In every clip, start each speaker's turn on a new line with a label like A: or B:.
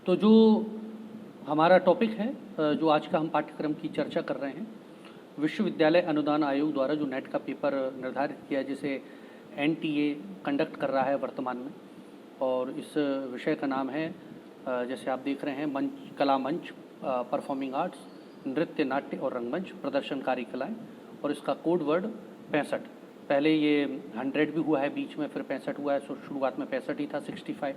A: तो जो हमारा टॉपिक है, जो आज का हम पाठ्यक्रम की चर्चा कर रहे हैं, विश्वविद्यालय अनुदान आयोग द्वारा जो नेट का पेपर निर्धारित किया, जिसे एनटीए कंडक्ट कर रहा है वर्तमान में, और इस विषय का नाम है, जैसे आप देख रहे हैं, मंच, कला मंच, परफॉर्मिंग आर्ट्स, नृत्य, नाट्य और रंगमंच, प्रदर्शनकारी कलाएं, और इसका कोड वर्ड 65। पहले ये 100 भी हुआ है, बीच में फिर 65 हुआ है। शुरुआत में 65 ही था, 65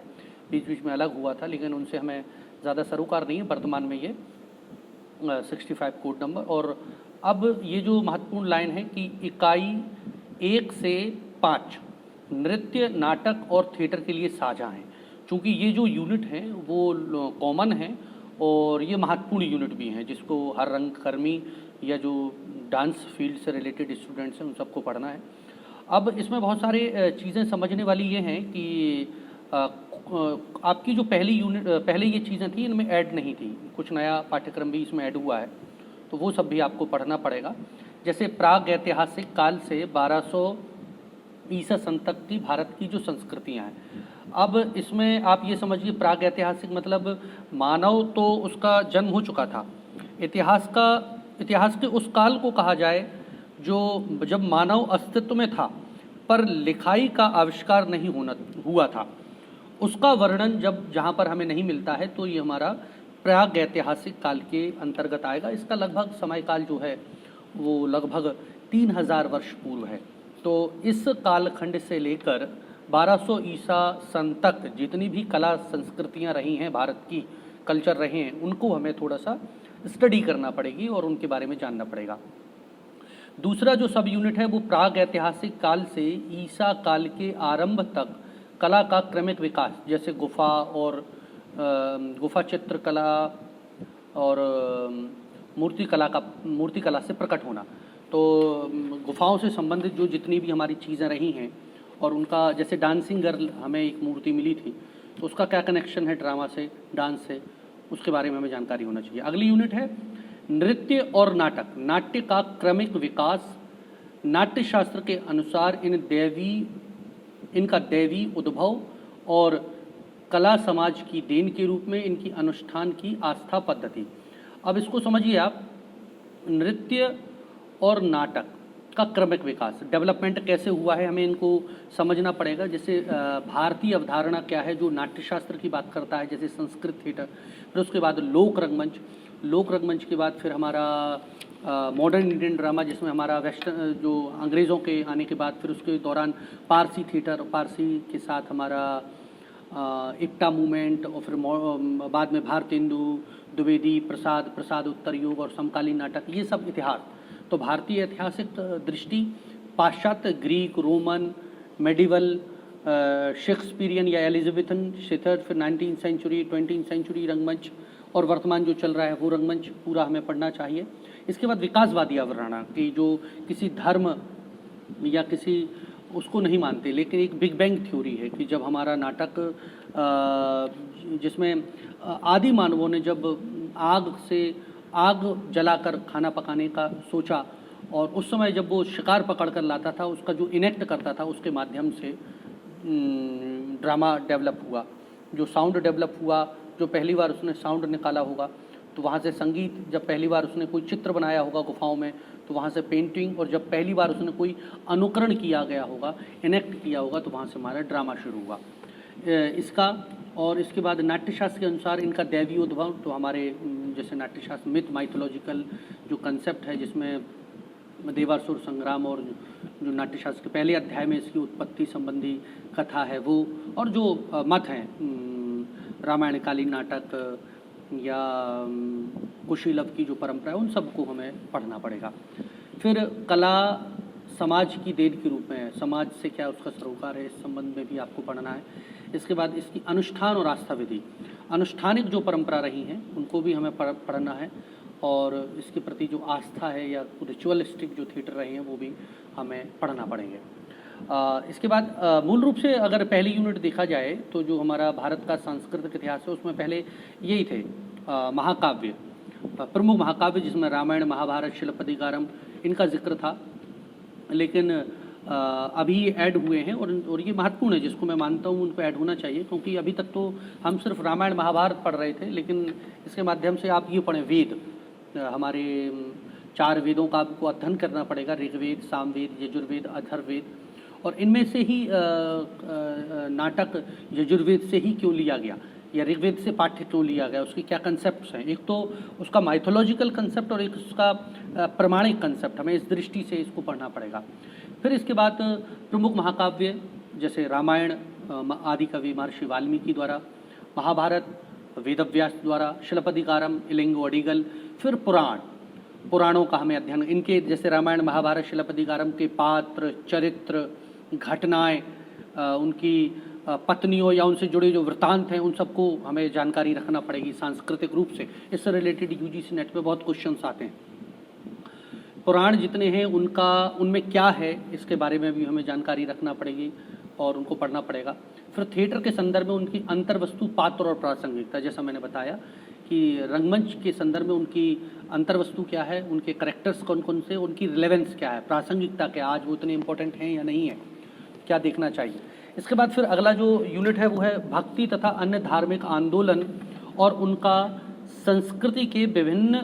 A: बीच बीच में अलग हुआ था, लेकिन उनसे हमें ज़्यादा सरोकार नहीं है। वर्तमान में ये 65 कोड नंबर। और अब ये जो महत्वपूर्ण लाइन है कि इकाई 1 से 5 नृत्य, नाटक और थिएटर के लिए साझा हैं। चूँकि ये जो यूनिट हैं वो कॉमन हैं और ये महत्वपूर्ण यूनिट भी हैं, जिसको हर रंगकर्मी या जो डांस फील्ड से रिलेटेड स्टूडेंट्स हैं उन सबको पढ़ना है। अब इसमें बहुत सारे चीज़ें समझने वाली ये हैं कि आपकी जो पहले ये चीज़ें थी, इनमें ऐड नहीं थी, कुछ नया पाठ्यक्रम भी इसमें ऐड हुआ है, तो वो सब भी आपको पढ़ना पड़ेगा। जैसे प्राग ऐतिहासिक काल से 1200 ईसा सन तक की भारत की जो संस्कृतियाँ हैं। अब इसमें आप ये समझिए, प्राग ऐतिहासिक मतलब मानव तो उसका जन्म हो चुका था। इतिहास के उस काल को कहा जाए जब मानव अस्तित्व में था पर लिखाई का आविष्कार नहीं हुआ था। उसका वर्णन जहाँ पर हमें नहीं मिलता है, तो ये हमारा प्राग ऐतिहासिक काल के अंतर्गत आएगा। इसका लगभग समयकाल जो है वो लगभग 3000 वर्ष पूर्व है। तो इस कालखंड से लेकर 1200 ईसा सन तक जितनी भी कला संस्कृतियाँ रही हैं, भारत की कल्चर रहे हैं, उनको हमें थोड़ा सा स्टडी करना पड़ेगी और उनके बारे में जानना पड़ेगा। दूसरा जो सब यूनिट है वो प्राग ऐतिहासिक काल से ईसा काल के आरंभ तक कला का क्रमिक विकास, जैसे गुफा चित्रकला और मूर्ति कला से प्रकट होना। तो गुफाओं से संबंधित जो जितनी भी हमारी चीज़ें रही हैं, और उनका जैसे डांसिंग गर्ल हमें एक मूर्ति मिली थी, तो उसका क्या कनेक्शन है ड्रामा से, डांस से, उसके बारे में हमें जानकारी होना चाहिए। अगली यूनिट है नृत्य और नाटक, नाट्य का क्रमिक विकास। नाट्य शास्त्र के अनुसार इनका दैवी उद्भव और कला समाज की देन के रूप में इनकी अनुष्ठान की आस्था पद्धति। अब इसको समझिए आप, नृत्य और नाटक का क्रमिक विकास, डेवलपमेंट कैसे हुआ है, हमें इनको समझना पड़ेगा। जैसे भारतीय अवधारणा क्या है जो नाट्यशास्त्र की बात करता है, जैसे संस्कृत थिएटर, फिर उसके बाद लोक रंगमंच के बाद फिर हमारा मॉडर्न इंडियन ड्रामा, जिसमें हमारा वेस्टर्न जो अंग्रेज़ों के आने के बाद, फिर उसके दौरान पारसी थिएटर, पारसी के साथ हमारा इप्टा मूवमेंट, और फिर बाद में भारतेंदु द्विवेदी, प्रसाद उत्तर युग और समकालीन नाटक, ये सब इतिहास। तो भारतीय ऐतिहासिक दृष्टि, पाश्चात्य ग्रीक, रोमन, मेडिवल, शेक्सपियरियन या एलिजाबेथन थिएटर, फिर 19वीं सेंचुरी, 20वीं सेंचुरी रंगमंच, और वर्तमान जो चल रहा है वो रंगमंच पूरा हमें पढ़ना चाहिए। इसके बाद विकासवादी अवधारणा की, जो किसी धर्म या किसी उसको नहीं मानते, लेकिन एक बिग बैंग थ्योरी है कि जब हमारा नाटक, जिसमें आदि मानवों ने जब आग जलाकर खाना पकाने का सोचा, और उस समय जब वो शिकार पकड़ कर लाता था, उसका जो इनेक्ट करता था, उसके माध्यम से ड्रामा डेवलप हुआ, जो साउंड डेवलप हुआ, जो पहली बार उसने साउंड निकाला होगा, तो वहाँ से संगीत, जब पहली बार उसने कोई चित्र बनाया होगा गुफाओं में, तो वहाँ से पेंटिंग, और जब पहली बार उसने कोई अनुकरण किया गया होगा, इनेक्ट किया होगा, तो वहाँ से हमारा ड्रामा शुरू हुआ इसका। और इसके बाद नाट्यशास्त्र के अनुसार इनका दैवीय उद्भव, तो हमारे जैसे नाट्यशास्त्र मिथ, माइथोलॉजिकल जो कंसेप्ट है, जिसमें देवासुर संग्राम, और जो नाट्यशास्त्र के पहले अध्याय में इसकी उत्पत्ति संबंधी कथा है वो, और जो मत हैं, रामायणकालीन नाटक या कुशीलव की जो परंपरा है, उन सबको हमें पढ़ना पड़ेगा। फिर कला समाज की देन के रूप में, समाज से क्या उसका सरोकार है, इस संबंध में भी आपको पढ़ना है। इसके बाद इसकी अनुष्ठान और आस्था विधि, अनुष्ठानिक जो परंपरा रही हैं उनको भी हमें पढ़ना है, और इसके प्रति जो आस्था है या रिचुअलिस्टिक जो थिएटर रहे हैं वो भी हमें पढ़ना पड़ेंगे। इसके बाद मूल रूप से अगर पहली यूनिट देखा जाए, तो जो हमारा भारत का सांस्कृतिक इतिहास है, उसमें पहले यही थे महाकाव्य, प्रमुख महाकाव्य, जिसमें रामायण, महाभारत, शिलापतिकारम, इनका जिक्र था। लेकिन अभी ऐड हुए हैं और ये महत्वपूर्ण है, जिसको मैं मानता हूँ उनको ऐड होना चाहिए, क्योंकि अभी तक तो हम सिर्फ रामायण महाभारत पढ़ रहे थे, लेकिन इसके माध्यम से आप ये पढ़ें वेद, हमारे 4 वेदों का आपको अध्ययन करना पड़ेगा, ऋग्वेद, सामवेद, यजुर्वेद, अथर्ववेद, और इनमें से ही नाटक यजुर्वेद से ही क्यों लिया गया या ऋग्वेद से पाठ्य क्यों लिया गया, उसके क्या कंसेप्ट हैं। एक तो उसका माइथोलॉजिकल कंसेप्ट और एक उसका प्रमाणिक कंसेप्ट, हमें इस दृष्टि से इसको पढ़ना पड़ेगा। फिर इसके बाद प्रमुख महाकाव्य जैसे रामायण आदि कवि महर्षि वाल्मीकि द्वारा, महाभारत वेदव्यास द्वारा, शिलपदिकारम इलिंगो अडिगल, फिर पुराणों का हमें अध्ययन, इनके जैसे रामायण महाभारत शिलपदिकारम के पात्र, चरित्र, घटनाएं, उनकी पत्नियों या उनसे जुड़े जो वृत्तांत हैं, उन सबको हमें जानकारी रखना पड़ेगी सांस्कृतिक रूप से। इससे रिलेटेड यूजीसी नेट पे बहुत क्वेश्चंस आते हैं। पुराण जितने हैं उनमें क्या है, इसके बारे में भी हमें जानकारी रखना पड़ेगी और उनको पढ़ना पड़ेगा। फिर थिएटर के संदर्भ में उनकी अंतर्वस्तु, पात्र और प्रासंगिकता, जैसा मैंने बताया कि रंगमंच के संदर्भ में उनकी अंतर्वस्तु क्या है, उनके करेक्टर्स कौन कौन से, उनकी रिलेवेंस क्या है, प्रासंगिकता क्या, आज वो इतने इंपॉर्टेंट हैं या नहीं है, क्या देखना चाहिए। इसके बाद फिर अगला जो यूनिट है वो है भक्ति तथा अन्य धार्मिक आंदोलन और उनका संस्कृति के विभिन्न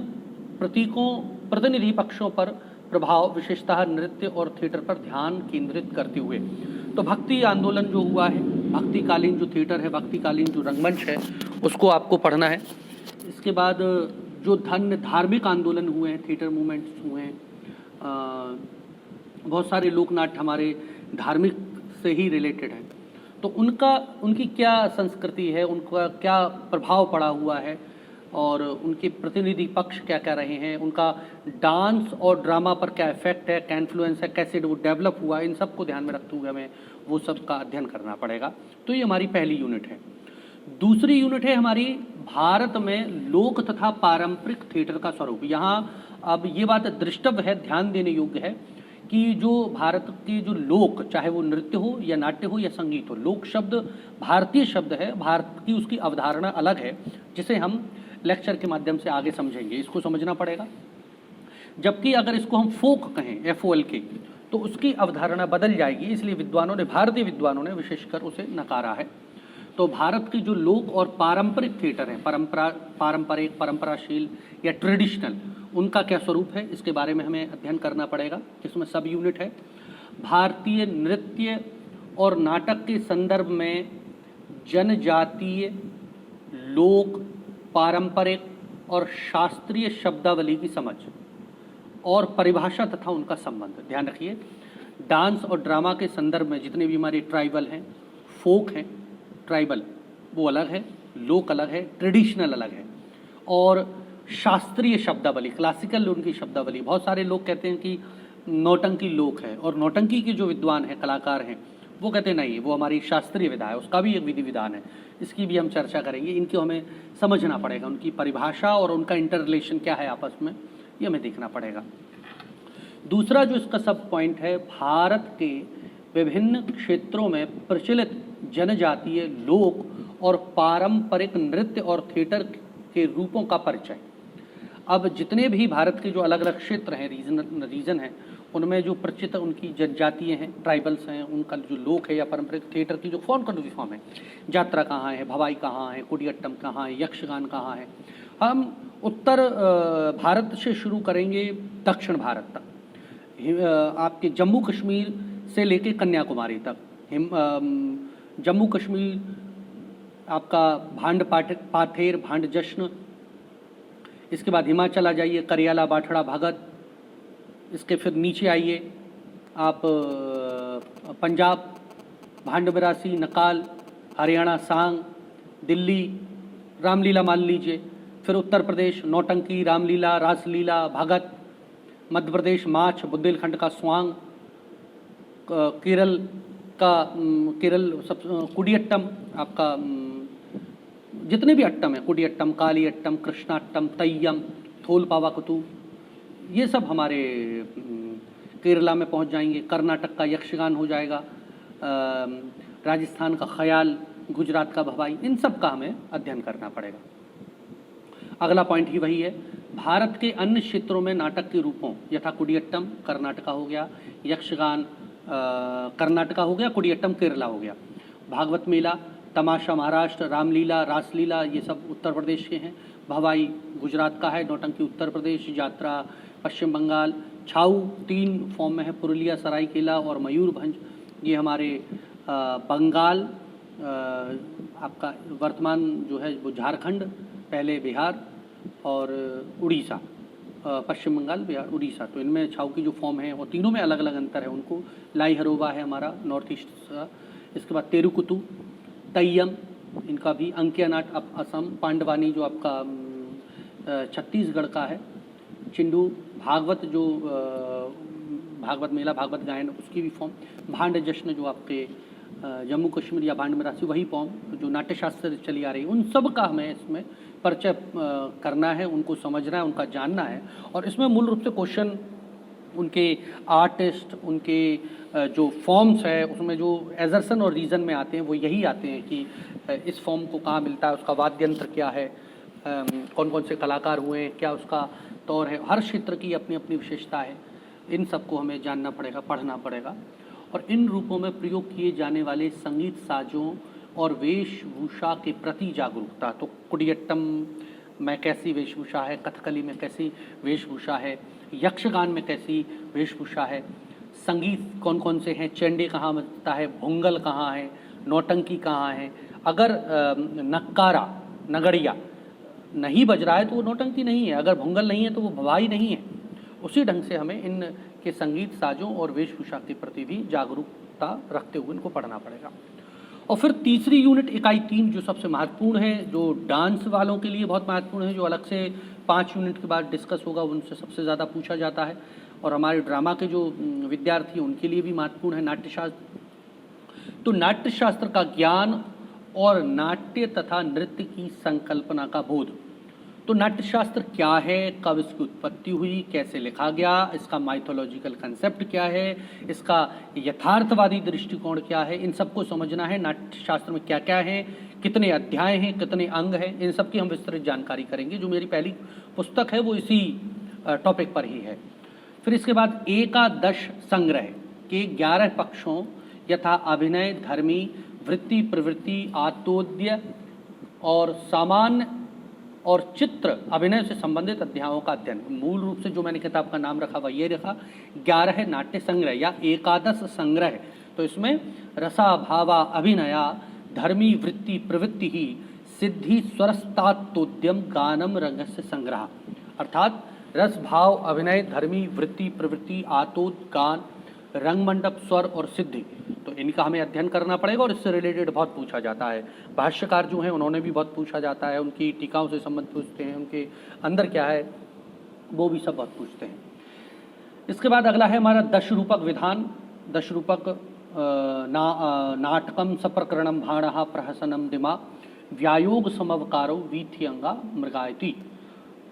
A: प्रतीकों, प्रतिनिधि पक्षों पर प्रभाव, विशेषतः नृत्य और थिएटर पर ध्यान केंद्रित करते हुए। तो भक्ति आंदोलन जो हुआ है, भक्तिकालीन जो थिएटर है, भक्तिकालीन जो रंगमंच है, उसको आपको पढ़ना है। इसके बाद जो धार्मिक आंदोलन हुए हैं, थिएटर मूवमेंट्स हुए हैं, बहुत सारे लोकनाट्य हमारे धार्मिक से ही रिलेटेड है, तो उनकी क्या संस्कृति है, उनका क्या प्रभाव पड़ा हुआ है और उनके प्रतिनिधि पक्ष क्या क्या रहे हैं, उनका डांस और ड्रामा पर क्या इफेक्ट है, क्या इन्फ्लुएंस है, कैसे वो डेवलप हुआ, इन सब को ध्यान में रखते हुए हमें वो सब का अध्ययन करना पड़ेगा। तो ये हमारी पहली यूनिट है। दूसरी यूनिट है हमारी भारत में लोक तथा पारंपरिक थिएटर का स्वरूप। यहाँ अब ये बात दृष्टव्य है, ध्यान देने योग्य है कि जो भारत के जो लोक, चाहे वो नृत्य हो या नाट्य हो या संगीत हो, लोक शब्द भारतीय शब्द है, भारत की उसकी अवधारणा अलग है, जिसे हम लेक्चर के माध्यम से आगे समझेंगे, इसको समझना पड़ेगा। जबकि अगर इसको हम फोक कहें, FOLK, तो उसकी अवधारणा बदल जाएगी, इसलिए विद्वानों ने, भारतीय विद्वानों ने विशेषकर उसे नकारा है। तो भारत के जो लोक और पारंपरिक थिएटर हैं, पारंपरिक, परंपराशील या ट्रेडिशनल, उनका क्या स्वरूप है, इसके बारे में हमें अध्ययन करना पड़ेगा। इसमें सब यूनिट है। भारतीय नृत्य और नाटक के संदर्भ में जनजातीय, लोक, पारंपरिक और शास्त्रीय शब्दावली की समझ और परिभाषा तथा उनका संबंध, ध्यान रखिए। डांस और ड्रामा के संदर्भ में जितने भी हमारे ट्राइबल हैं, फोक हैं, ट्राइबल वो अलग है, लोक अलग है, ट्रेडिशनल अलग है, और शास्त्रीय शब्दावली, क्लासिकल उनकी शब्दावली। बहुत सारे लोग कहते हैं कि नौटंकी लोक है, और नौटंकी के जो विद्वान हैं, कलाकार हैं, वो कहते हैं नहीं, वो हमारी शास्त्रीय विधा है, उसका भी एक विधि विधान है, इसकी भी हम चर्चा करेंगे। इनको हमें समझना पड़ेगा, उनकी परिभाषा और उनका इंटर रिलेशन क्या है आपस में, ये हमें देखना पड़ेगा। दूसरा जो इसका सब पॉइंट है, भारत के विभिन्न क्षेत्रों में प्रचलित जनजातीय, लोक और पारंपरिक नृत्य और थिएटर के रूपों का परिचय। अब जितने भी भारत के जो अलग अलग क्षेत्र हैं, रीजन है, उनमें जो प्रचित उनकी जनजातीय हैं, ट्राइबल्स हैं, उनका जो लोक है या पारंपरिक थिएटर की जो फॉर्म फॉर्म है, यात्रा कहाँ है, भवाई कहाँ है, कुडियट्टम कहाँ है, यक्षगान कहाँ है। हम उत्तर भारत से शुरू करेंगे दक्षिण भारत तक, आपके जम्मू कश्मीर से लेके कन्याकुमारी तक। जम्मू कश्मीर आपका भांड पाथेर, भांड जश्न। इसके बाद हिमाचल आ जाइए, करियाला, बाठड़ा, भगत। इसके फिर नीचे आइए आप पंजाब, भांड बिरासी, नकाल, हरियाणा सांग, दिल्ली रामलीला मान लीजिए। फिर उत्तर प्रदेश नौटंकी, रामलीला, रासलीला, भगत। मध्य प्रदेश माछ, बुंदेलखंड का स्वांग। केरल सब कुडियट्टम, आपका जितने भी अट्टम है, कुडियट्टम, कालियट्टम, कृष्णाट्टम, तय्यम, थोलपावाकुतु, ये सब हमारे केरला में पहुंच जाएंगे। कर्नाटक का यक्षगान हो जाएगा, राजस्थान का ख्याल, गुजरात का भवाई, इन सब का हमें अध्ययन करना पड़ेगा। अगला पॉइंट ही वही है, भारत के अन्य क्षेत्रों में नाटक के रूपों यथा कुडियट्टम कर्नाटका हो गया, यक्षगान कर्नाटका हो गया, कुडियट्टम केरला हो गया, भागवत मेला, तमाशा महाराष्ट्र, रामलीला, रासलीला ये सब उत्तर प्रदेश के हैं, भवाई गुजरात का है, नौटंकी उत्तर प्रदेश, यात्रा पश्चिम बंगाल, छाऊ 3 फॉर्म में है, पुरुलिया, सरायकेला और मयूरभंज ये हमारे बंगाल, आपका वर्तमान जो है वो झारखंड, पहले बिहार और उड़ीसा, पश्चिम बंगाल, बिहार, उड़ीसा। तो इनमें छाऊ की जो फॉर्म है वो तीनों में अलग अलग अंतर है उनको। लाई हरोबा है हमारा नॉर्थ ईस्ट का, इसके बाद तेरुकुतु, तैयम, इनका भी अंकिया नाट असम, पांडवानी जो आपका छत्तीसगढ़ का है, चिंडू, भागवत जो भागवत मेला, भागवत गायन उसकी भी फॉर्म, भांड जश्न जो आपके जम्मू कश्मीर या भांड मरासी वही फॉर्म जो नाट्यशास्त्र चली आ रही है, उन सब का हमें इसमें परिचय करना है, उनको समझना है, उनका जानना है। और इसमें मूल रूप से क्वेश्चन उनके आर्टिस्ट, उनके जो फॉर्म्स है उसमें जो एजर्सन और रीज़न में आते हैं वो यही आते हैं कि इस फॉर्म को कहाँ मिलता है, उसका वाद्य यंत्र क्या है, कौन कौन से कलाकार हुए हैं, क्या उसका तौर है, हर क्षेत्र की अपनी अपनी विशेषता है। इन सबको हमें जानना पड़ेगा, पढ़ना पड़ेगा। और इन रूपों में प्रयोग किए जाने वाले संगीत साजों और वेशभूषा के प्रति जागरूकता, तो कुडियट्टम में कैसी वेशभूषा है, कथकली में कैसी वेशभूषा है, यक्षगान में कैसी वेशभूषा है, संगीत कौन कौन से हैं, चेंडे कहाँ बजता है, भोंगल कहाँ है, नौटंकी कहाँ है, अगर नक्कारा नगड़िया नहीं बज रहा है तो वो नौटंकी नहीं है, अगर भोंगल नहीं है तो वो भवाई नहीं है। उसी ढंग से हमें इन के संगीत साजों और वेशभूषा के प्रति भी जागरूकता रखते हुए इनको पढ़ना पड़ेगा। और फिर तीसरी यूनिट इकाई 3 जो सबसे महत्वपूर्ण है, जो डांस वालों के लिए बहुत महत्वपूर्ण है, जो अलग से 5 यूनिट के बाद डिस्कस होगा, उनसे सबसे ज़्यादा पूछा जाता है और हमारे ड्रामा के जो विद्यार्थी हैं उनके लिए भी महत्वपूर्ण है नाट्यशास्त्र। तो नाट्यशास्त्र का ज्ञान और नाट्य तथा नृत्य की संकल्पना का बोध। तो नाट्यशास्त्र क्या है, कब इसकी उत्पत्ति हुई, कैसे लिखा गया, इसका माइथोलॉजिकल कंसेप्ट क्या है, इसका यथार्थवादी दृष्टिकोण क्या है, इन सबको समझना है। नाट्यशास्त्र में क्या क्या है, कितने अध्याय हैं, कितने अंग हैं, इन सब की हम विस्तृत जानकारी करेंगे। जो मेरी पहली पुस्तक है वो इसी टॉपिक पर ही है। फिर इसके बाद एकादश संग्रह के 11 पक्षों यथा अभिनय, धर्मी, वृत्ति, प्रवृत्ति, आतोद्य और सामान्य और चित्र अभिनय से संबंधित अध्यायों का अध्ययन। मूल रूप से जो मैंने किताब का नाम रखा वह ये रखा 11 नाट्य संग्रह या एकादश संग्रह। तो इसमें रसा भावा अभिनया धर्मी वृत्ति प्रवृत्ति ही सिद्धि स्वरस्तात्तोद्यम गानम रंगस्य संग्रह, अर्थात रस भाव अभिनय धर्मी वृत्ति प्रवृत्ति आतोद गान रंगमंडप स्वर और सिद्धि, तो इनका हमें अध्ययन करना पड़ेगा। और इससे रिलेटेड बहुत पूछा जाता है। भाष्यकार जो हैं उन्होंने भी बहुत पूछा जाता है, उनकी टीकाओं से संबंध पूछते हैं, उनके अंदर क्या है वो भी सब बहुत पूछते हैं। इसके बाद अगला है हमारा दशरूपक विधान। दशरूपक नाटकम सप्रकरणम भाणः प्रहसनम दिमा व्यायोग समवकारो वीथ्यंगा मृगायति।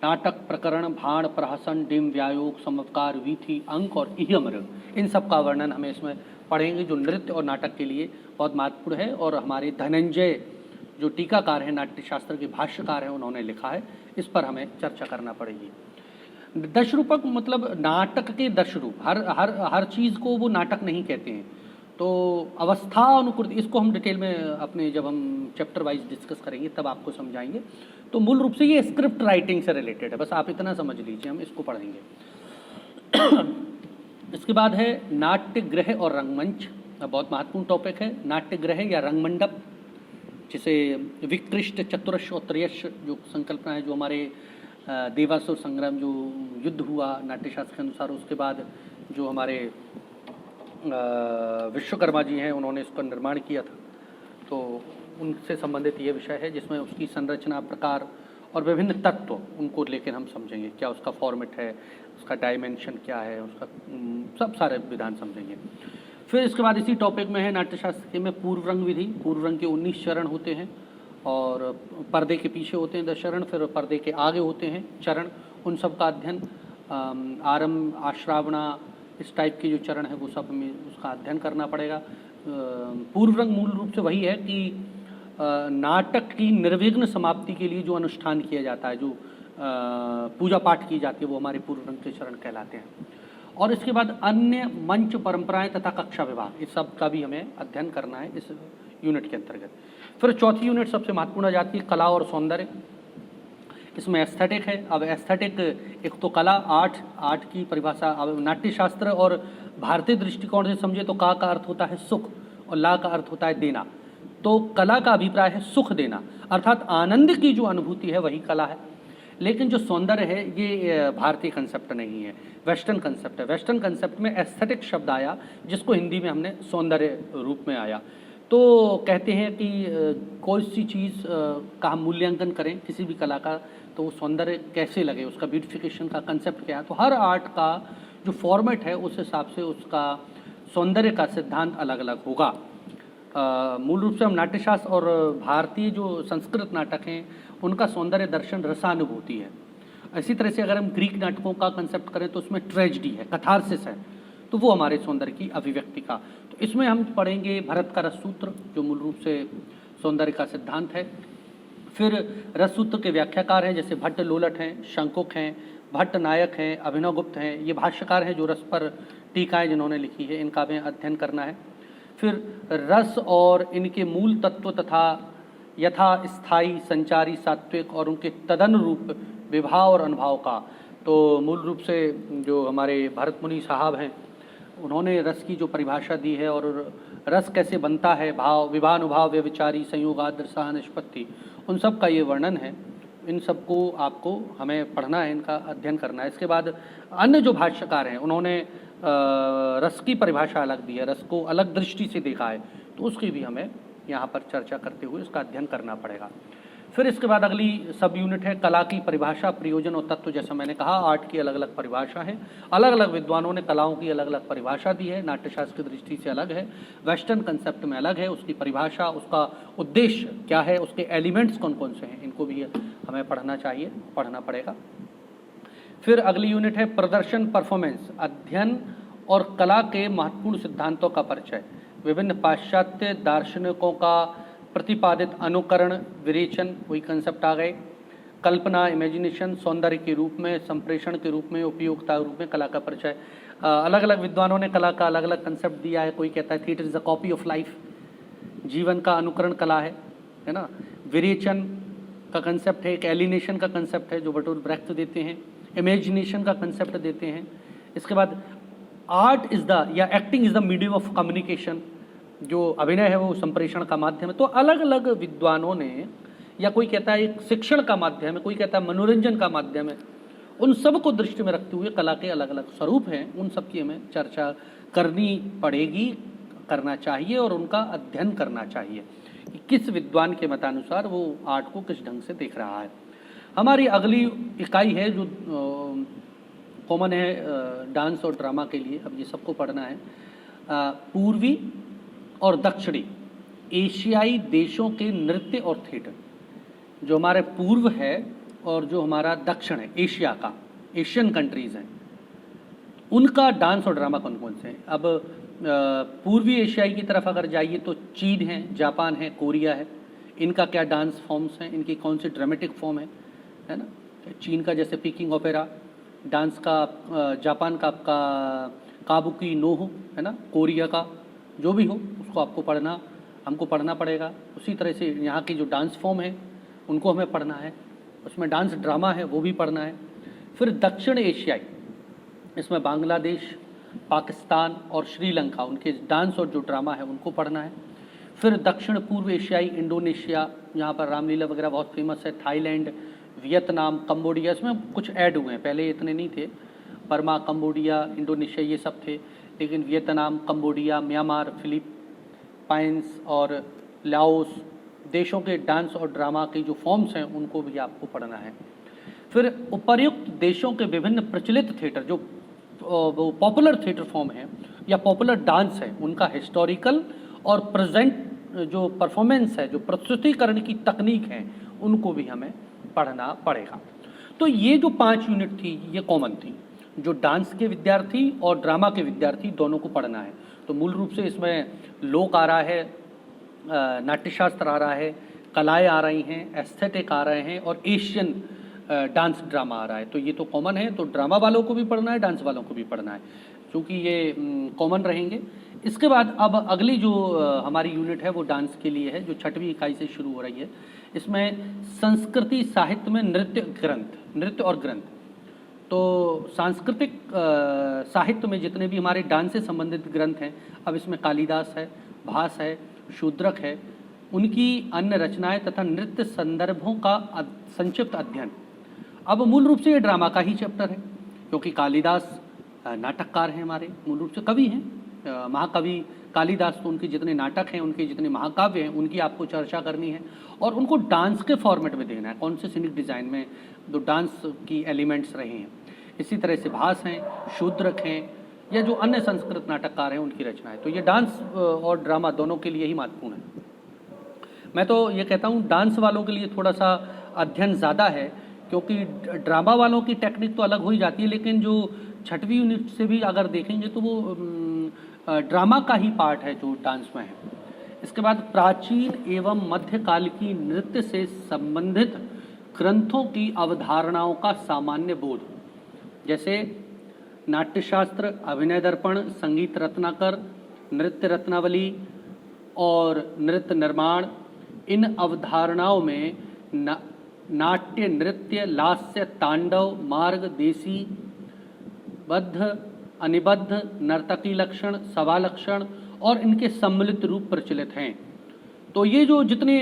A: नाटक, प्रकरण, भाण, प्रहसन, डिम, व्यायोग, समवकार, वीथी, अंक और इयमृग, इन सब का वर्णन हमें इसमें पढ़ेंगे, जो नृत्य और नाटक के लिए बहुत महत्वपूर्ण है। और हमारे धनंजय जो टीकाकार हैं, नाट्यशास्त्र के भाष्यकार हैं, उन्होंने लिखा है, इस पर हमें चर्चा करना पड़ेगी। दशरूपक मतलब नाटक के 10 रूप, हर चीज़ को वो नाटक नहीं कहते हैं। तो अवस्था अनुकृति, इसको हम डिटेल में अपने जब हम चैप्टर वाइज डिस्कस करेंगे तब आपको समझाएंगे। तो मूल रूप से ये स्क्रिप्ट राइटिंग से रिलेटेड है, बस आप इतना समझ लीजिए, हम इसको पढ़ेंगे। इसके बाद है नाट्यगृह और रंगमंच, बहुत महत्वपूर्ण टॉपिक है। नाट्यगृह या रंगमंडप, जिसे विकृष्ट, चतुरश और त्रयश जो संकल्पना है, जो हमारे देवासुर संग्राम जो युद्ध हुआ नाट्यशास्त्र के अनुसार, उसके बाद जो हमारे विश्वकर्मा जी हैं उन्होंने इसका निर्माण किया था, तो उनसे संबंधित ये विषय है, जिसमें उसकी संरचना, प्रकार और विभिन्न तत्व उनको लेकर हम समझेंगे, क्या उसका फॉर्मेट है, उसका डायमेंशन क्या है, उसका सब सारे विधान समझेंगे। फिर इसके बाद इसी टॉपिक में है नाट्यशास्त्र के में पूर्व रंग विधि। पूर्व रंग के 19 चरण होते हैं और पर्दे के पीछे होते हैं 10 चरण, फिर पर्दे के आगे होते हैं चरण, उन सब का अध्ययन, आरंभ, आश्रावणा, इस टाइप के जो चरण है वो सब हमें उसका अध्ययन करना पड़ेगा। पूर्व रंग मूल रूप से वही है कि नाटक की निर्विघ्न समाप्ति के लिए जो अनुष्ठान किया जाता है, जो पूजा पाठ की जाती है, वो हमारे पूर्व रंग के चरण कहलाते हैं। और इसके बाद अन्य मंच परंपराएं तथा कक्षा विभाग, इस सब का भी हमें अध्ययन करना है इस यूनिट के अंतर्गत। फिर चौथी यूनिट सबसे महत्वपूर्ण आ जाती है कला और सौंदर्य। इसमें एस्थेटिक है। अब एस्थेटिक एक तो कला, आर्ट की परिभाषा, अब नाट्यशास्त्र और भारतीय दृष्टिकोण से समझे तो का अर्थ होता है सुख और ला का अर्थ होता है देना। तो कला का अभिप्राय है सुख देना, अर्थात आनंद की जो अनुभूति है वही कला है। लेकिन जो सौंदर्य है ये भारतीय कंसेप्ट नहीं है, वेस्टर्न कंसेप्ट है। वेस्टर्न कंसेप्ट में एस्थेटिक शब्द आया जिसको हिंदी में हमने सौंदर्य रूप में आया। तो कहते हैं कि कोई सी चीज़ का हम मूल्यांकन करें किसी भी कला का तो वो सौंदर्य कैसे लगे, उसका ब्यूटिफिकेशन का कंसेप्ट क्या है। तो हर आर्ट का जो फॉर्मेट है उस हिसाब से उसका सौंदर्य का सिद्धांत अलग अलग होगा। मूल रूप से हम नाट्यशास्त्र और भारतीय जो संस्कृत नाटक हैं उनका सौंदर्य दर्शन रसानुभूति है। इसी तरह से अगर हम ग्रीक नाटकों का कंसेप्ट करें तो उसमें ट्रेजेडी है, कथारसिस है, तो वो हमारे सौंदर्य की अभिव्यक्ति का। तो इसमें हम पढ़ेंगे भरत का रससूत्र जो मूल रूप से सौंदर्य का सिद्धांत है। फिर रससूत्र के व्याख्याकार हैं जैसे भट्ट लोलट हैं, शंकुक हैं, भट्ट नायक हैं, अभिनव गुप्त हैं, ये भाष्यकार हैं जो रस पर टीकाएँ जिन्होंने लिखी है, इनका हमें अध्ययन करना है। फिर रस और इनके मूल तत्व तथा यथा स्थायी संचारी सात्विक और उनके तदनुरूप विभाव और अनुभव का। तो मूल रूप से जो हमारे भरत मुनि साहब हैं उन्होंने रस की जो परिभाषा दी है और रस कैसे बनता है, भाव विभानुभाव व्यविचारी संयोगाद रसा निष्पत्ति, उन सब का ये वर्णन है। इन सबको आपको हमें पढ़ना है, इनका अध्ययन करना है। इसके बाद अन्य जो भाष्यकार हैं उन्होंने रस की परिभाषा अलग दी है, रस को अलग दृष्टि से देखा है, तो उसकी भी हमें यहाँ पर चर्चा करते हुए उसका अध्ययन करना पड़ेगा। फिर इसके बाद अगली सब यूनिट है कला की परिभाषा, प्रयोजन और तत्व। जैसा मैंने कहा आर्ट की अलग अलग परिभाषा है, अलग अलग विद्वानों ने कलाओं की अलग अलग परिभाषा दी है। नाट्यशास्त्र की दृष्टि से अलग है, वेस्टर्न कंसेप्ट में अलग है, उसकी परिभाषा, उसका उद्देश्य क्या है, उसके एलिमेंट्स कौन कौन से हैं, इनको भी हमें पढ़ना चाहिए, पढ़ना पड़ेगा। फिर अगली यूनिट है प्रदर्शन परफॉर्मेंस, अध्ययन और कला के महत्वपूर्ण सिद्धांतों का परिचय। विभिन्न पाश्चात्य दार्शनिकों का प्रतिपादित अनुकरण, विरेचन, वही कंसेप्ट आ गए। कल्पना, इमेजिनेशन, सौंदर्य के रूप में, संप्रेषण के रूप में, उपयोगिता के रूप में कला का परिचय। अलग अलग विद्वानों ने कला का अलग अलग कंसेप्ट दिया है। कोई कहता है theatre is a copy of life, जीवन का अनुकरण कला है ना। विरेचन का कंसेप्ट है, एक एलिनेशन का कंसेप्ट है जो बर्टोल्ट ब्रेख्ट देते हैं, इमेजिनेशन का कंसेप्ट देते हैं। इसके बाद आर्ट इज द या acting is the medium of communication, जो अभिनय है वो संप्रेषण का माध्यम है। तो अलग अलग विद्वानों ने, या कोई कहता है एक शिक्षण का माध्यम है, कोई कहता है मनोरंजन का माध्यम है, उन सब को दृष्टि में रखते हुए कला के अलग अलग स्वरूप हैं, उन सब की हमें चर्चा करनी पड़ेगी, करना चाहिए और उनका अध्ययन करना चाहिए कि किस विद्वान के मतानुसार वो आर्ट को किस ढंग से देख रहा है। हमारी अगली इकाई है जो कॉमन है डांस और ड्रामा के लिए, अब ये सबको पढ़ना है। पूर्वी और दक्षिणी एशियाई देशों के नृत्य और थिएटर, जो हमारे पूर्व है और जो हमारा दक्षिण है एशिया का, एशियन कंट्रीज़ हैं, उनका डांस और ड्रामा कौन कौन से हैं। अब पूर्वी एशियाई की तरफ अगर जाइए तो चीन है, जापान है, कोरिया है, इनका क्या डांस फॉर्म्स हैं, इनकी कौन सी ड्रामेटिक फॉर्म है ना। चीन का जैसे पीकिंग ओपेरा डांस का, जापान का आपका काबुकी नो हो है ना, कोरिया का जो भी हो उसको आपको पढ़ना, हमको पढ़ना पड़ेगा। उसी तरह से यहाँ की जो डांस फॉर्म है उनको हमें पढ़ना है, उसमें डांस ड्रामा है वो भी पढ़ना है। फिर दक्षिण एशियाई, इसमें बांग्लादेश, पाकिस्तान और श्रीलंका, उनके डांस और जो ड्रामा है उनको पढ़ना है। फिर दक्षिण पूर्व एशियाई, इंडोनेशिया, यहाँ पर रामलीला वगैरह बहुत फेमस है, थाईलैंड, वियतनाम, कंबोडिया, इसमें कुछ ऐड हुए हैं, पहले इतने नहीं थे, बर्मा, कंबोडिया, इंडोनेशिया ये सब थे, लेकिन वियतनाम, कंबोडिया, म्यांमार, फिलीपाइंस और लाओस देशों के डांस और ड्रामा की जो फॉर्म्स हैं उनको भी आपको पढ़ना है। फिर उपर्युक्त देशों के विभिन्न प्रचलित थिएटर, जो पॉपुलर थिएटर फॉर्म है या पॉपुलर डांस है, उनका हिस्टोरिकल और प्रेजेंट जो परफॉर्मेंस है, जो प्रस्तुतिकरण की तकनीक है, उनको भी हमें पढ़ना पड़ेगा। तो ये जो 5 यूनिट थी ये कॉमन थी, जो डांस के विद्यार्थी और ड्रामा के विद्यार्थी दोनों को पढ़ना है। तो मूल रूप से इसमें लोक आ रहा है, नाट्यशास्त्र आ रहा है, कलाएँ आ रही हैं, एस्थेटिक आ रहे हैं और एशियन डांस ड्रामा आ रहा है, तो ये तो कॉमन है, तो ड्रामा वालों को भी पढ़ना है, डांस वालों को भी पढ़ना है, क्योंकि ये कॉमन रहेंगे। इसके बाद अब अगली जो हमारी यूनिट है वो डांस के लिए है, जो 6वीं इकाई से शुरू हो रही है। इसमें संस्कृति साहित्य में नृत्य और ग्रंथ। तो सांस्कृतिक साहित्य में जितने भी हमारे डांस से संबंधित ग्रंथ हैं, अब इसमें कालिदास है, भास है, शूद्रक है, उनकी अन्य रचनाएं तथा नृत्य संदर्भों का संक्षिप्त अध्ययन। अब मूल रूप से ये ड्रामा का ही चैप्टर है, क्योंकि कालिदास नाटककार हैं, हमारे मूल रूप से कवि हैं, महाकवि कालिदास। तो उनके जितने नाटक हैं, उनके जितने महाकाव्य हैं, उनकी आपको चर्चा करनी है और उनको डांस के फॉर्मेट में देना है, कौन से सीनिक डिज़ाइन में जो डांस की एलिमेंट्स रहे हैं। इसी तरह से भास हैं, शूद्रक हैं, या जो अन्य संस्कृत नाटककार हैं उनकी रचना है। तो ये डांस और ड्रामा दोनों के लिए ही महत्वपूर्ण है। मैं तो ये कहता हूँ डांस वालों के लिए थोड़ा सा अध्ययन ज़्यादा है, क्योंकि ड्रामा वालों की टेक्निक तो अलग हो ही जाती है, लेकिन जो 6वीं यूनिट से भी अगर देखेंगे तो वो ड्रामा का ही पार्ट है जो डांस में है। इसके बाद प्राचीन एवं मध्यकाल की नृत्य से संबंधित ग्रंथों की अवधारणाओं का सामान्य बोध, जैसे नाट्यशास्त्र, अभिनय दर्पण, संगीत रत्नाकर, नृत्य रत्नावली और नृत्य निर्माण। इन अवधारणाओं में नाट्य, नृत्य, लास्य, तांडव, मार्ग, देसी, बद्ध, अनिबद्ध, नर्तकी लक्षण, सभा लक्षण और इनके सम्मिलित रूप प्रचलित हैं। तो ये जो जितने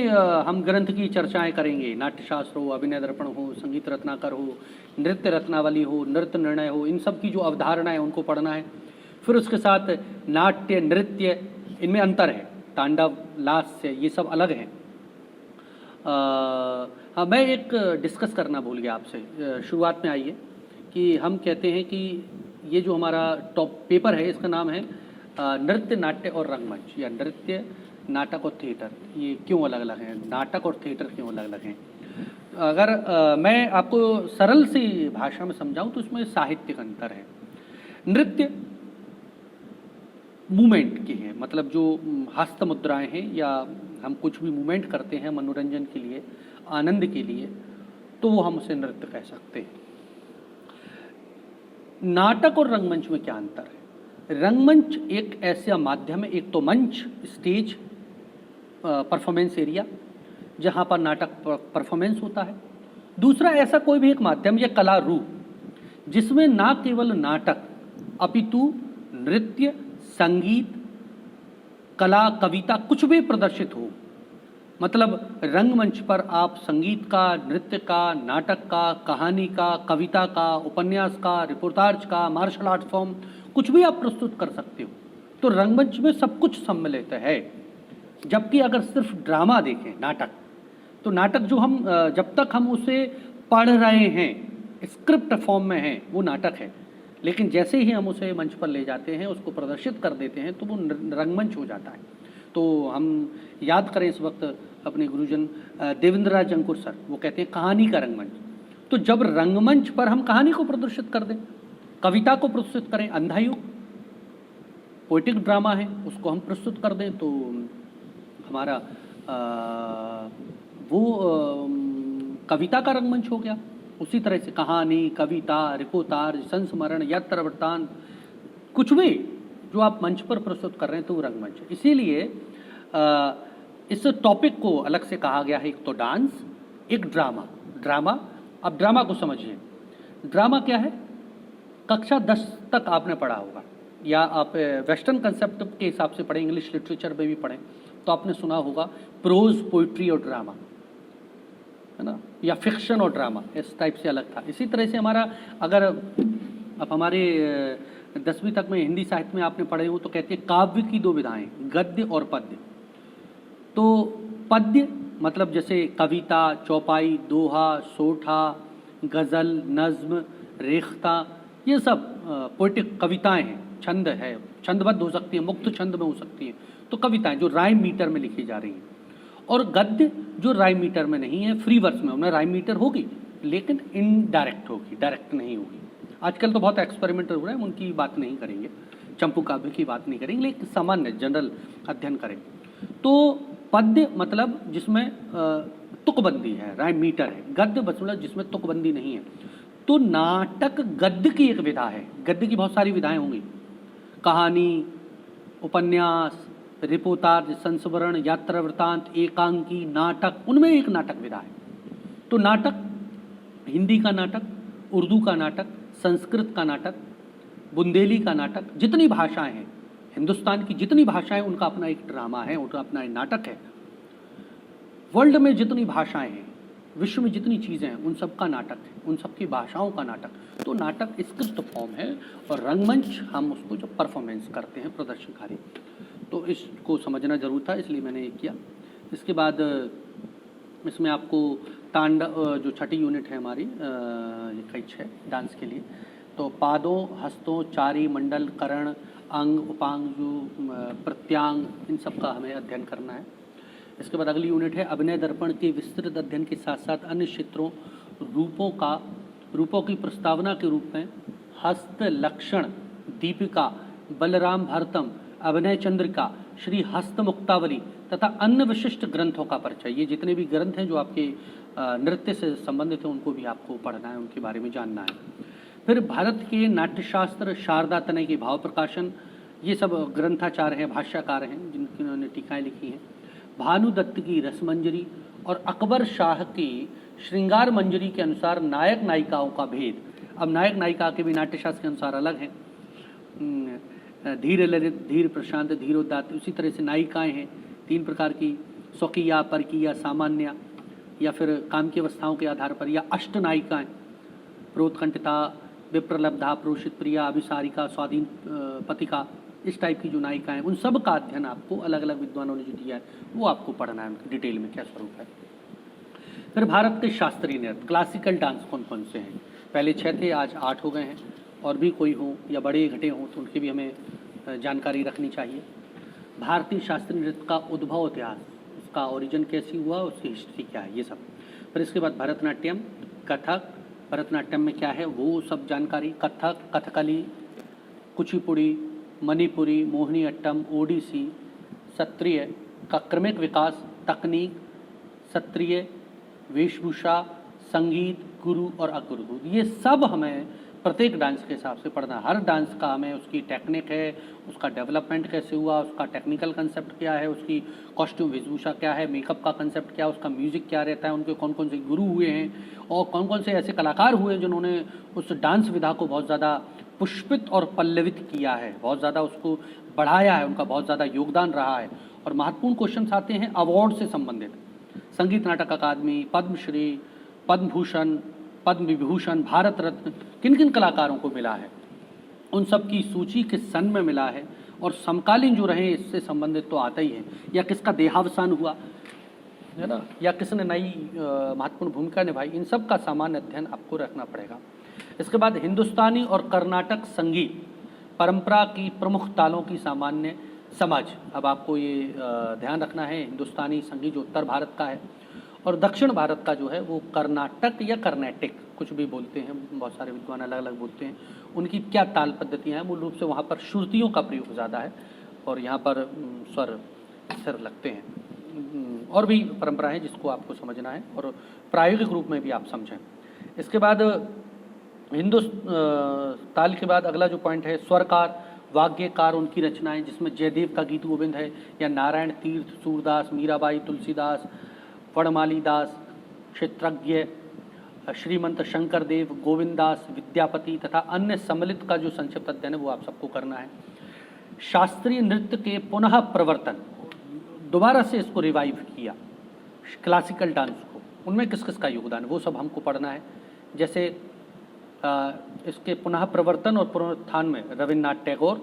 A: हम ग्रंथ की चर्चाएं करेंगे, नाट्यशास्त्र हो, अभिनय दर्पण हो, संगीत रत्नाकर हो, नृत्य रत्नावली हो, नृत्य निर्णय हो, इन सब की जो अवधारणा है उनको पढ़ना है। फिर उसके साथ नाट्य, नृत्य, इनमें अंतर है, तांडव, लास्य, ये सब अलग हैं। हाँ, मैं एक डिस्कस करना भूल गया आपसे शुरुआत में, आइए कि हम कहते हैं कि ये जो हमारा टॉप पेपर है इसका नाम है नृत्य, नाट्य और रंगमंच, या नृत्य, नाटक और थिएटर। ये क्यों अलग अलग हैं, नाटक और थिएटर क्यों अलग अलग हैं? अगर मैं आपको सरल सी भाषा में समझाऊं तो इसमें साहित्यिक अंतर है। नृत्य मूवमेंट की है, मतलब जो हस्त मुद्राएं हैं या हम कुछ भी मूवमेंट करते हैं मनोरंजन के लिए, आनंद के लिए, तो वो हम उसे नृत्य कह सकते हैं। नाटक और रंगमंच में क्या अंतर है? रंगमंच एक ऐसा माध्यम है, एक तो मंच, स्टेज, परफॉर्मेंस एरिया, जहाँ पर नाटक परफॉर्मेंस होता है। दूसरा ऐसा कोई भी एक माध्यम या कला रूप जिसमें ना केवल नाटक अपितु नृत्य, संगीत, कला, कविता कुछ भी प्रदर्शित हो। मतलब रंगमंच पर आप संगीत का, नृत्य का, नाटक का, कहानी का, कविता का, उपन्यास का, रिपोर्टाज का, मार्शल आर्ट फॉर्म, कुछ भी आप प्रस्तुत कर सकते हो। तो रंगमंच में सब कुछ सम्मिलित है। जबकि अगर सिर्फ ड्रामा देखें, नाटक, तो नाटक जो हम जब तक हम उसे पढ़ रहे हैं, स्क्रिप्ट फॉर्म में है, वो नाटक है। लेकिन जैसे ही हम उसे मंच पर ले जाते हैं, उसको प्रदर्शित कर देते हैं, तो वो रंगमंच हो जाता है। तो हम याद करें इस वक्त अपने गुरुजन देवेंद्र राज अंकुर सर, वो कहते हैं कहानी का रंगमंच। तो जब रंगमंच पर हम कहानी को प्रदर्शित कर दें, कविता को प्रस्तुत करें, अंधायुग पोएटिक ड्रामा है, उसको हम प्रस्तुत कर दें, तो हमारा वो कविता का रंगमंच हो गया। उसी तरह से कहानी, कविता, रिपोर्टाज, संस्मरण, यात्रा वृत्तांत, कुछ भी जो आप मंच पर प्रस्तुत कर रहे हैं तो वो रंगमंच है। इसीलिए इस टॉपिक को अलग से कहा गया है, एक तो डांस, एक ड्रामा। अब ड्रामा को समझिए। ड्रामा क्या है? कक्षा 10 तक आपने पढ़ा होगा, या आप वेस्टर्न कंसेप्ट के हिसाब से पढ़ें, इंग्लिश लिटरेचर में भी पढ़ें तो आपने सुना होगा प्रोज, पोइट्री और ड्रामा, है ना, या फिक्शन और ड्रामा, इस टाइप से अलग था। इसी तरह से हमारा, अगर अब हमारे 10वीं तक में हिंदी साहित्य में आपने पढ़े हो तो कहते हैं काव्य की 2 विधाएं, गद्य और पद्य। तो पद्य मतलब जैसे कविता, चौपाई, दोहा, सोठा, गज़ल, नज्म, रेख्ता, ये सब पोएटिक कविताएं हैं। छंद है, छंदबद्ध हो सकती है, मुक्त छंद में हो सकती है, तो कविताएं जो राइम मीटर में लिखी जा रही हैं। और गद्य जो राइम मीटर में नहीं है, फ्री वर्स में, उनमें राइम मीटर होगी लेकिन इनडायरेक्ट होगी, डायरेक्ट नहीं होगी। आजकल तो बहुत एक्सपेरिमेंट हो रहे हैं, उनकी बात नहीं करेंगे, चंपू काव्य की बात नहीं करेंगे, लेकिन सामान्य जनरल अध्ययन करें। तो पद्य मतलब जिसमें तुकबंदी है, राइम मीटर है। गद्य बसुड़ा जिसमें तुकबंदी नहीं है। तो नाटक गद्य की एक विधा है। गद्य की बहुत सारी विधाएं होंगी, कहानी, उपन्यास, रिपोर्टाज, संस्मरण, यात्रा वृत्तांत, एकांकी, नाटक, उनमें एक नाटक विधा है। तो नाटक, हिंदी का नाटक, उर्दू का नाटक, संस्कृत का नाटक, बुंदेली का नाटक, जितनी भाषाएं हैं हिंदुस्तान की, जितनी भाषाएं, उनका अपना एक ड्रामा है, उनका अपना एक नाटक है। वर्ल्ड में जितनी भाषाएं हैं, विश्व में जितनी चीज़ें हैं, उन सब का नाटक है, उन सब की भाषाओं का नाटक। तो नाटक स्क्रिप्ट फॉर्म है और रंगमंच हम उसको जो परफॉर्मेंस करते हैं, प्रदर्शनकारी। तो इसको समझना जरूर था, इसलिए मैंने ये किया। इसके बाद इसमें आपको तांडव, जो छठी यूनिट है हमारी, ये कैच है डांस के लिए। तो पादों, हस्तों, चारी, मंडल, करण, अंग, उपांग, जो प्रत्यांग, इन सब का हमें अध्ययन करना है। इसके बाद अगली यूनिट है अभिनय दर्पण के विस्तृत अध्ययन के साथ साथ अन्य क्षेत्रों, रूपों की प्रस्तावना के रूप में हस्त लक्षण, दीपिका, बलराम भरतम, अभिनय चंद्रिका, श्री हस्त मुक्तावली तथा अन्य विशिष्ट ग्रंथों का परिचय। ये जितने भी ग्रंथ हैं जो आपके नृत्य से संबंधित हैं, उनको भी आपको पढ़ना है, उनके बारे में जानना है। फिर भारत के नाट्यशास्त्र, शारदा तनय के भाव प्रकाशन, ये सब ग्रंथाचार्य हैं, भाष्यकार हैं, जिन्होंने टीकाएँ लिखी हैं। भानुदत्त की रसमंजरी और अकबर शाह की श्रृंगार मंजरी के अनुसार नायक नायिकाओं का भेद। अब नायक नायिका के भी नाट्यशास्त्र के अनुसार अलग हैं। धीर ललित, धीर प्रशांत, धीरोदात्त। उसी तरह से नायिकाएं हैं 3 प्रकार की, स्वकीया, परकीया, सामान्य, या फिर काम की अवस्थाओं के आधार पर, या अष्ट नायिकाएं, प्रोत्कंठिता, विप्रलब्धा, प्रोषित प्रिया, अभिसारिका, स्वाधीन पतिका, इस टाइप की जो नायिकाएं, उन सब का अध्ययन आपको अलग अलग विद्वानों ने जो दिया है वो आपको पढ़ना है, उनकी डिटेल में क्या स्वरूप है। फिर भारत के शास्त्रीय नृत्य, क्लासिकल डांस कौन कौन से हैं? पहले 6 थे, आज 8 हो गए हैं। और भी कोई हो या बड़े घटे हों तो उनकी भी हमें जानकारी रखनी चाहिए। भारतीय शास्त्रीय नृत्य का उद्भव इतिहास, उसका ओरिजिन कैसी हुआ, उसकी हिस्ट्री क्या है, ये सब। फिर इसके बाद भरतनाट्यम, कथक, भरतनाट्यम में क्या है वो सब जानकारी, कथक, कथकली, कुचिपुड़ी, मणिपुरी, मोहिनी अट्टम, ओडिसी, सत्रिय का क्रमिक विकास, तकनीक, सत्रिय, वेशभूषा, संगीत, गुरु और अगुरु, ये सब हमें प्रत्येक डांस के हिसाब से पढ़ना। हर डांस का हमें उसकी टेक्निक है, उसका डेवलपमेंट कैसे हुआ, उसका टेक्निकल कंसेप्ट क्या है, उसकी कॉस्ट्यूम वेशभूषा क्या है, मेकअप का कंसेप्ट क्या है, उसका म्यूजिक क्या रहता है, उनके कौन कौन से गुरु हुए हैं और कौन कौन से ऐसे कलाकार हुए हैं जिन्होंने उस डांस विधा को बहुत ज़्यादा पुष्पित और पल्लवित किया है, बहुत ज़्यादा उसको बढ़ाया है, उनका बहुत ज़्यादा योगदान रहा है। और महत्वपूर्ण क्वेश्चन आते हैं अवार्ड से संबंधित। संगीत नाटक अकादमी, पद्मश्री, पद्म भूषण, पद्म विभूषण, भारत रत्न किन किन कलाकारों को मिला है, उन सब की सूची किस सन में मिला है, और समकालीन जो रहे इससे संबंधित तो आता ही है, या किसका देहावसान हुआ है ना, या किसने नई महत्वपूर्ण भूमिका निभाई, इन सब का सामान्य अध्ययन आपको रखना पड़ेगा। इसके बाद हिंदुस्तानी और कर्नाटक संगीत परंपरा की प्रमुख तालों की सामान्य समझ। अब आपको ये ध्यान रखना है, हिंदुस्तानी संगीत जो उत्तर भारत का है और दक्षिण भारत का जो है वो कर्नाटक या कर्नाटिक, कुछ भी बोलते हैं, बहुत सारे विद्वान अलग अलग बोलते हैं, उनकी क्या ताल पद्धतियाँ हैं। मूल रूप से वहाँ पर श्रुतियों का प्रयोग ज़्यादा है और यहाँ पर स्वर स्थिर लगते हैं। और भी परंपरा है जिसको आपको समझना है और प्रायोगिक रूप में भी आप समझें। इसके बाद ताल के बाद अगला जो पॉइंट है स्वरकार, वाग्यकार, उनकी रचनाएं, जिसमें जयदेव का गीत गोविंद है, या नारायण तीर्थ, सूरदास, मीराबाई, तुलसीदास, वड़माली दास, क्षेत्रज्ञ, श्रीमंत शंकर देव, गोविंदास, विद्यापति तथा अन्य सम्मिलित का जो संक्षिप्त अध्ययन है वो आप सबको करना है। शास्त्रीय नृत्य के पुनः प्रवर्तन, दोबारा से इसको रिवाइव किया, क्लासिकल डांस को, उनमें किस किस का योगदान है वो सब हमको पढ़ना है। जैसे इसके पुनः प्रवर्तन और पुनरुत्थान में रविन्द्रनाथ टैगोर,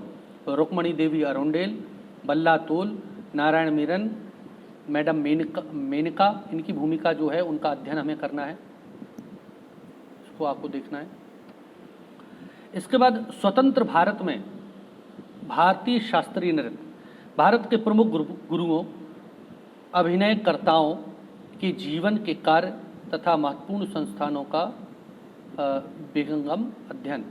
A: रुक्मणी देवी अरुंडेल, बल्ला तोल, नारायण मीरन, मैडम मेनका, इनकी भूमिका जो है उनका अध्ययन हमें करना है, इसको आपको देखना है। इसके बाद स्वतंत्र भारत में भारतीय शास्त्रीय नृत्य, भारत के प्रमुख गुरुओं, अभिनयकर्ताओं के जीवन के कार्य तथा महत्वपूर्ण संस्थानों का विहंगम अध्ययन।